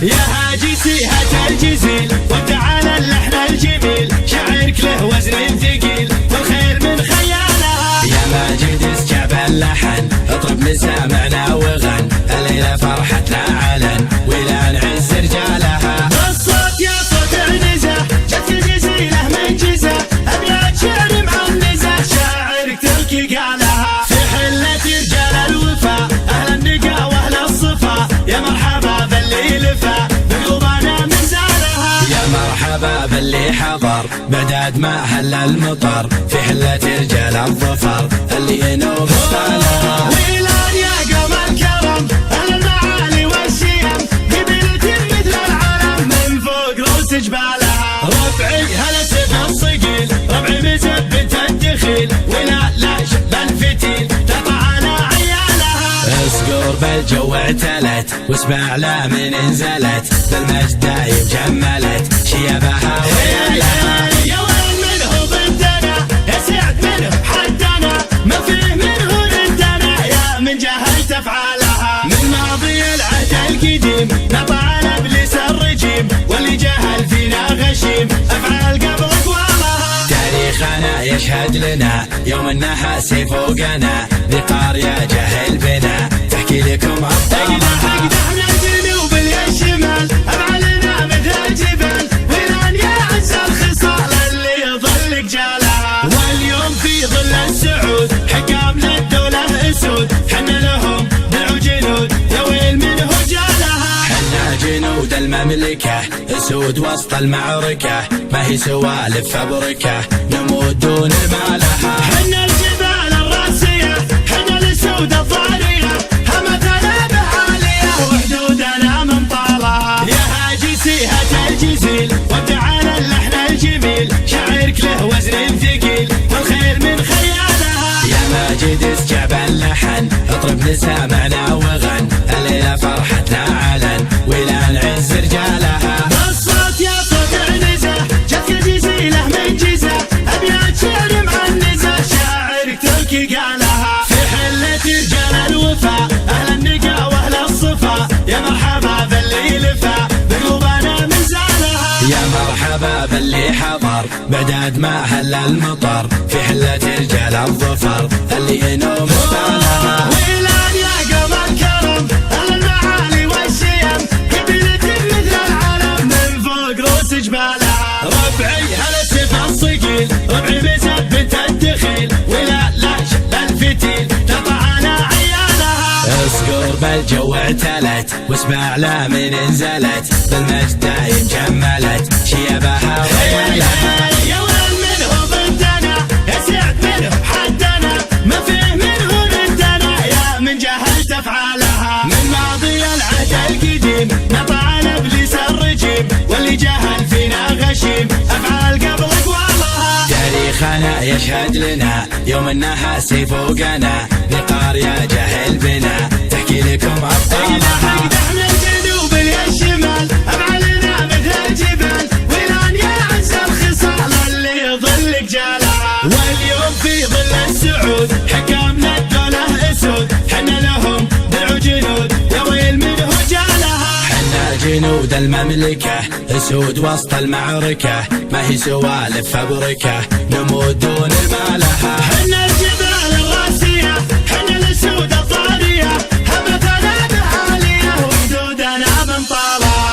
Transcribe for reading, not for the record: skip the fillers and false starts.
يا هاجي سيهة الجزيل وتعالى اللحن الجميل، شعرك له وزن ثقيل والخير من خيالها. يا ماجد اسجع اللحن اطرب مسامعنا وغن، الليلة فرحتنا علن ولا نعز رجالها. الصوت يا صوت عنزة جت الجزيلة من جزة، أبيات شعر معنزة شاعرك تلقي قالها. في حلة رجال الوفا أهل النقا وأهل الصفا، يا مرحبا باللي لفا بقلوبنا من زارها. يا مرحبا باللي حضر بعداد ما هل المطر، في حلة رجال الظفر اللي ينوب ستانها. ويلان يا قوم الكرم أهل المعالي والشيم، قبيلة مثل العلم من فوق رؤوس جبالها. ربعي هلا سيف الصقيل ربعي مزبت الدخيل، ولا لا شب الفتيل تقع على عيالها. اسقور بالجو اعتلت واسمع لا من انزلت، بالمجد دايم جملت شيبها ويالها. يا ويل منه بنتنا يا سعد منه حدنا، ما فيه منه رندنا يا من جهلت افعالها. من ماضي العهد القديم نطع ابليس الرجيم، واللي جهل فينا غشيم افعال قبل اقوالها. تاريخنا يشهد لنا يوم النحاس فوقنا، بقارية جهل بنا تحكي لكم ابطالها. اقدحنا الجنوب الشمال افعالنا مثل الجبال، ولان يا عز الخصال اللي يظل جالها. واليوم في ظل السعود حكام للدولة اسود، حنا لهم دعوا جنود يا ويل منه جالها. حنا جنود المملكة اسود وسط المعركة، ما هي سوالف فبركة نموت دون مالها. حنا الجبال الراسية حنا الاسود الضارية، همتنا بعالية وحدودنا من طالها. يا هاجي سيهة الجزيل وتعالى اللحن الجميل، شعرك له وزن ثقيل والخير من خيالها. يا ماجد اسجع اللحن اطرب مسامعنا وغن، الليلة فرحتنا علن ولا نعز رجالها. الصوت يا صوت عنزة جت الجزيلة من جزة، أبيات شعر معنزة شاعرك تلقي قالها. في حلة رجال الوفا أهل النقا وأهل الصفا، يا مرحبا باللي لفا بقلوبنا من زارها. يا مرحبا باللي حضر بعداد ما هل المطر، في حلة رجال الظفر اللي ينوم ستانها. ويلان يا قوم الكرم أهل المعالي والشيم، قبيلة مثل العلم من فوق رؤوس جبالها. ربعي هلا سيف الصقيل ربعي مزبت الدخيل، ولا لا شب الفتيل تقع على عيالها. اسقور بالجو اعتلت واسمع لا من انزلت، بالمجد دايم جملت شيبها ويالها. يا ويل منه بنتنا يا سعد منه حدنا، ما فيه منه رندنا يا من جهلت افعالها. من ماضي العهد القديم نطع ابليس الرجيم، واللي جهل فينا غشيم افعال قبل اقوالها. تاريخنا يشهد لنا يوم النحاس فوقنا، بقارية جهل بنا تحكي لكم ابطالها. اقدحنا الجنوب الشمال افعالنا مثل الجبال، ولان يا عز الخصال اللي يظل جالها. واليوم في ظل السعود حكام للدولة اسود، حنا لهم دعوا جنود يا ويل منه جالها. حنا جنود المملكة اسود وسط المعركة، ما هي سوالف فبركة نموت دون مالها. حنا الجبال الراسية حنا الاسود الضارية، همتنا بعالية وحدودنا من طالها.